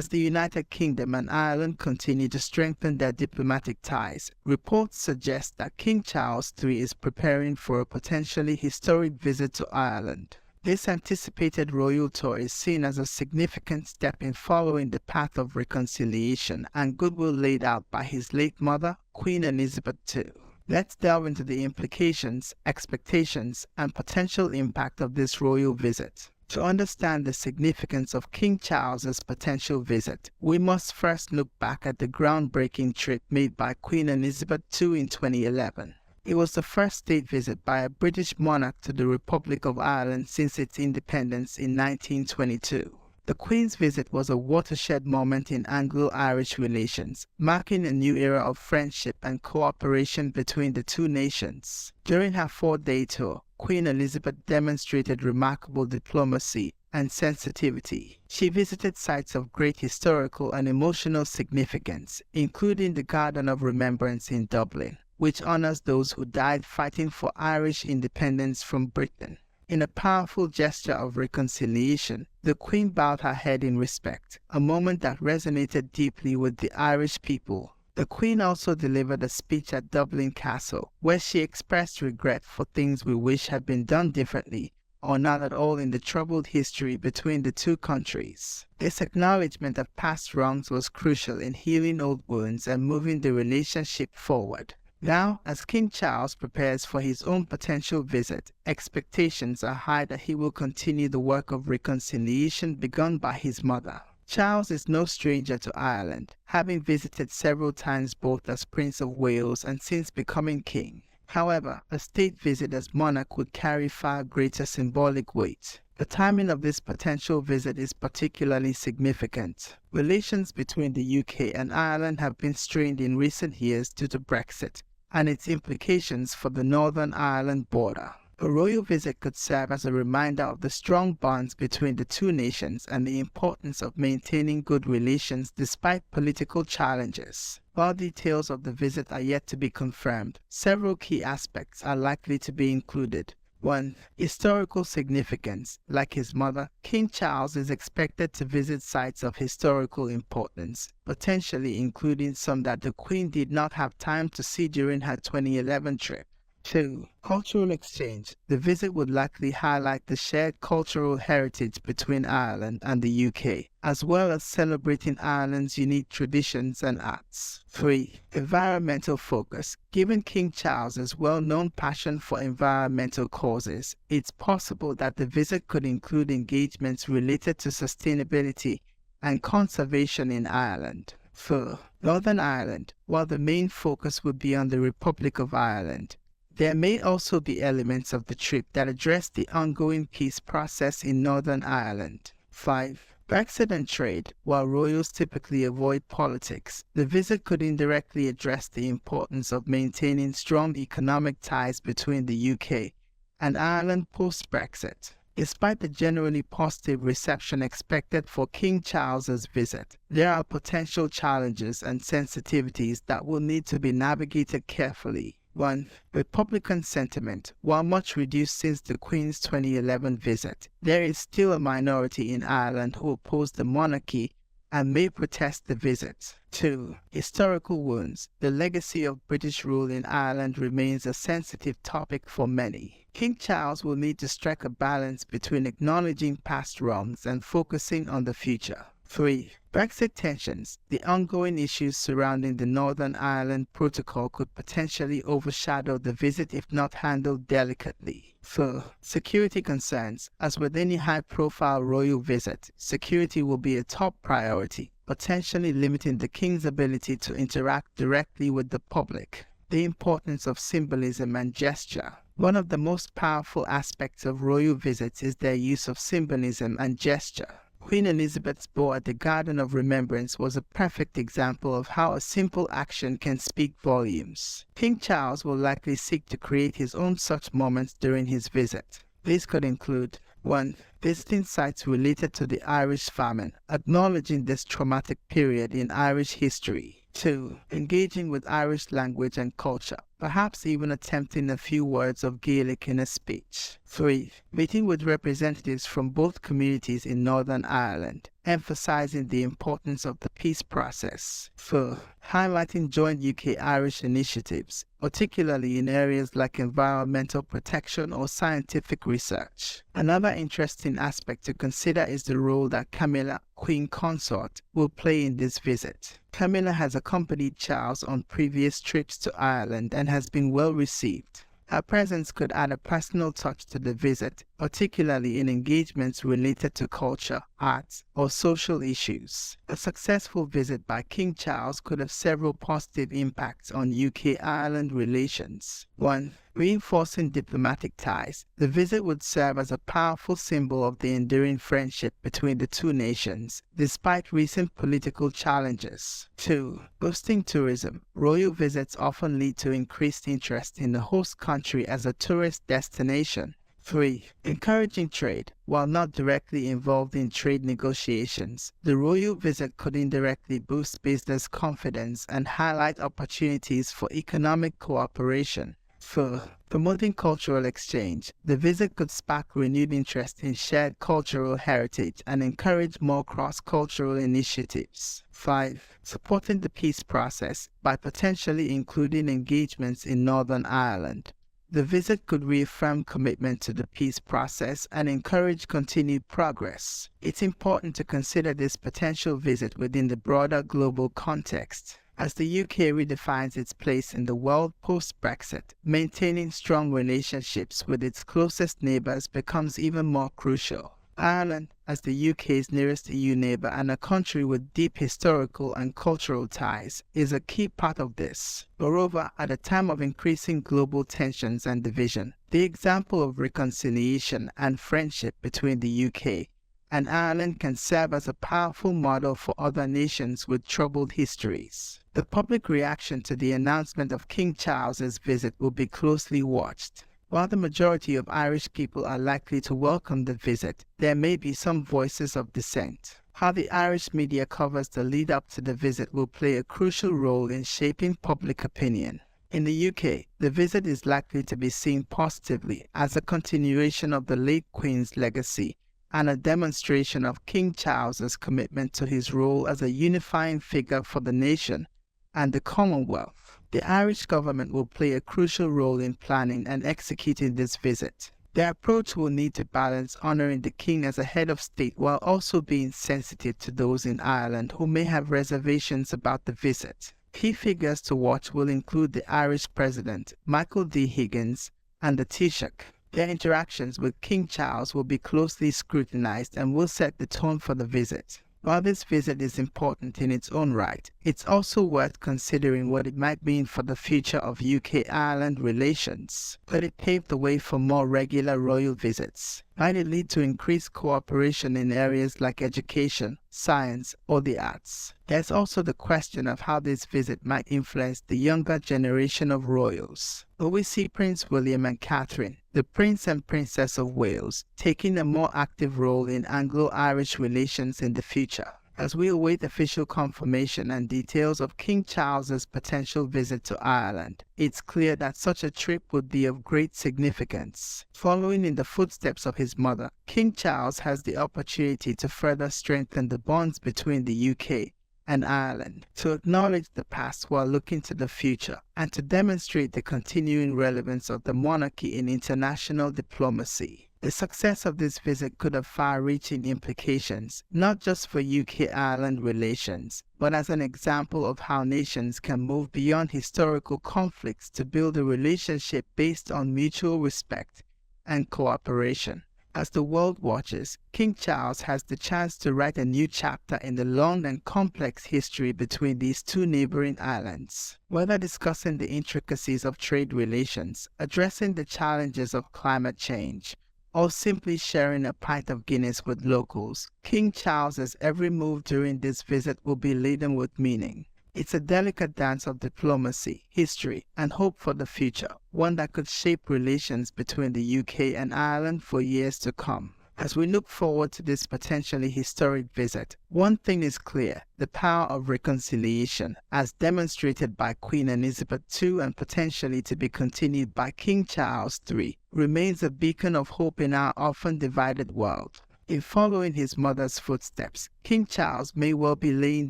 As the United Kingdom and Ireland continue to strengthen their diplomatic ties, reports suggest that King Charles III is preparing for a potentially historic visit to Ireland. This anticipated royal tour is seen as a significant step in following the path of reconciliation and goodwill laid out by his late mother, Queen Elizabeth II. Let's delve into the implications, expectations, and potential impact of this royal visit. To understand the significance of King Charles's potential visit, we must first look back at the groundbreaking trip made by Queen Elizabeth II in 2011. It was the first state visit by a British monarch to the Republic of Ireland since its independence in 1922. The Queen's visit was a watershed moment in Anglo-Irish relations, marking a new era of friendship and cooperation between the two nations. During her 4-day tour, Queen Elizabeth demonstrated remarkable diplomacy and sensitivity. She visited sites of great historical and emotional significance, including the Garden of Remembrance in Dublin, which honors those who died fighting for Irish independence from Britain. In a powerful gesture of reconciliation, the Queen bowed her head in respect, a moment that resonated deeply with the Irish people. The Queen also delivered a speech at Dublin Castle, where she expressed regret for things we wish had been done differently or not at all in the troubled history between the two countries. This acknowledgement of past wrongs was crucial in healing old wounds and moving the relationship forward. Now, as King Charles prepares for his own potential visit, expectations are high that he will continue the work of reconciliation begun by his mother. Charles is no stranger to Ireland, having visited several times both as Prince of Wales and since becoming king. However, a state visit as monarch would carry far greater symbolic weight. The timing of this potential visit is particularly significant. Relations between the UK and Ireland have been strained in recent years due to Brexit and its implications for the Northern Ireland border. A royal visit could serve as a reminder of the strong bonds between the two nations and the importance of maintaining good relations despite political challenges. While details of the visit are yet to be confirmed, several key aspects are likely to be included. 1. Historical significance. Like his mother, King Charles is expected to visit sites of historical importance, potentially including some that the Queen did not have time to see during her 2011 trip. 2. Cultural exchange. The visit would likely highlight the shared cultural heritage between Ireland and the UK, as well as celebrating Ireland's unique traditions and arts. 3. Environmental focus. Given King Charles's well-known passion for environmental causes, it's possible that the visit could include engagements related to sustainability and conservation in Ireland. 4. Northern Ireland. While the main focus would be on the Republic of Ireland, there may also be elements of the trip that address the ongoing peace process in Northern Ireland. 5. Brexit and trade. While royals typically avoid politics, the visit could indirectly address the importance of maintaining strong economic ties between the UK and Ireland post-Brexit. Despite the generally positive reception expected for King Charles's visit, there are potential challenges and sensitivities that will need to be navigated carefully. 1. Republican sentiment. While much reduced since the Queen's 2011 visit, there is still a minority in Ireland who oppose the monarchy and may protest the visit. 2. Historical wounds. The legacy of British rule in Ireland remains a sensitive topic for many. King Charles will need to strike a balance between acknowledging past wrongs and focusing on the future. 3. Brexit tensions. The ongoing issues surrounding the Northern Ireland Protocol could potentially overshadow the visit if not handled delicately. 4. Security concerns. As with any high-profile royal visit, security will be a top priority, potentially limiting the King's ability to interact directly with the public. The importance of symbolism and gesture. One of the most powerful aspects of royal visits is their use of symbolism and gesture. Queen Elizabeth's bow at the Garden of Remembrance was a perfect example of how a simple action can speak volumes. King Charles will likely seek to create his own such moments during his visit. These could include 1. Visiting sites related to the Irish famine, acknowledging this traumatic period in Irish history. 2. Engaging with Irish language and culture, perhaps even attempting a few words of Gaelic in a speech. 3. Meeting with representatives from both communities in Northern Ireland, emphasizing the importance of the peace process. 4. Highlighting joint UK-Irish initiatives, particularly in areas like environmental protection or scientific research. Another interesting aspect to consider is the role that Camilla, Queen Consort, will play in this visit. Camilla has accompanied Charles on previous trips to Ireland and has been well received. Her presence could add a personal touch to the visit, particularly in engagements related to culture, arts, or social issues. A successful visit by King Charles could have several positive impacts on UK-Ireland relations. 1. Reinforcing diplomatic ties. The visit would serve as a powerful symbol of the enduring friendship between the two nations, despite recent political challenges. 2. Boosting tourism. Royal visits often lead to increased interest in the host country as a tourist destination. 3. Encouraging trade. While not directly involved in trade negotiations, the royal visit could indirectly boost business confidence and highlight opportunities for economic cooperation. 4. Promoting cultural exchange. The visit could spark renewed interest in shared cultural heritage and encourage more cross-cultural initiatives. 5. Supporting the peace process by potentially including engagements in Northern Ireland. The visit could reaffirm commitment to the peace process and encourage continued progress. It's important to consider this potential visit within the broader global context. As the UK redefines its place in the world post-Brexit, maintaining strong relationships with its closest neighbours becomes even more crucial. Ireland, as the UK's nearest EU neighbour and a country with deep historical and cultural ties, is a key part of this. Moreover, at a time of increasing global tensions and division, the example of reconciliation and friendship between the UK and Ireland can serve as a powerful model for other nations with troubled histories. The public reaction to the announcement of King Charles's visit will be closely watched. While the majority of Irish people are likely to welcome the visit, there may be some voices of dissent. How the Irish media covers the lead-up to the visit will play a crucial role in shaping public opinion. In the UK, the visit is likely to be seen positively as a continuation of the late Queen's legacy and a demonstration of King Charles's commitment to his role as a unifying figure for the nation and the Commonwealth. The Irish government will play a crucial role in planning and executing this visit. Their approach will need to balance honoring the king as a head of state while also being sensitive to those in Ireland who may have reservations about the visit. Key figures to watch will include the Irish President, Michael D. Higgins, and the Taoiseach. Their interactions with King Charles will be closely scrutinized and will set the tone for the visit. While this visit is important in its own right, it's also worth considering what it might mean for the future of UK-Ireland relations. Could it pave the way for more regular royal visits? Might it lead to increased cooperation in areas like education, science, or the arts? There's also the question of how this visit might influence the younger generation of royals. Will we see Prince William and Catherine, the Prince and Princess of Wales, taking a more active role in Anglo-Irish relations in the future? As we await official confirmation and details of King Charles's potential visit to Ireland, it's clear that such a trip would be of great significance. Following in the footsteps of his mother, King Charles has the opportunity to further strengthen the bonds between the UK and Ireland, to acknowledge the past while looking to the future, and to demonstrate the continuing relevance of the monarchy in international diplomacy. The success of this visit could have far-reaching implications, not just for UK-Ireland relations, but as an example of how nations can move beyond historical conflicts to build a relationship based on mutual respect and cooperation. As the world watches, King Charles has the chance to write a new chapter in the long and complex history between these two neighboring islands. Whether discussing the intricacies of trade relations, addressing the challenges of climate change, or simply sharing a pint of Guinness with locals, King Charles's every move during this visit will be laden with meaning. It's a delicate dance of diplomacy, history, and hope for the future, one that could shape relations between the UK and Ireland for years to come. As we look forward to this potentially historic visit, one thing is clear: the power of reconciliation, as demonstrated by Queen Elizabeth II and potentially to be continued by King Charles III, remains a beacon of hope in our often divided world. In following his mother's footsteps, King Charles may well be laying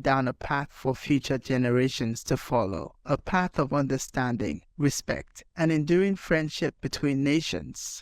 down a path for future generations to follow, a path of understanding, respect, and enduring friendship between nations.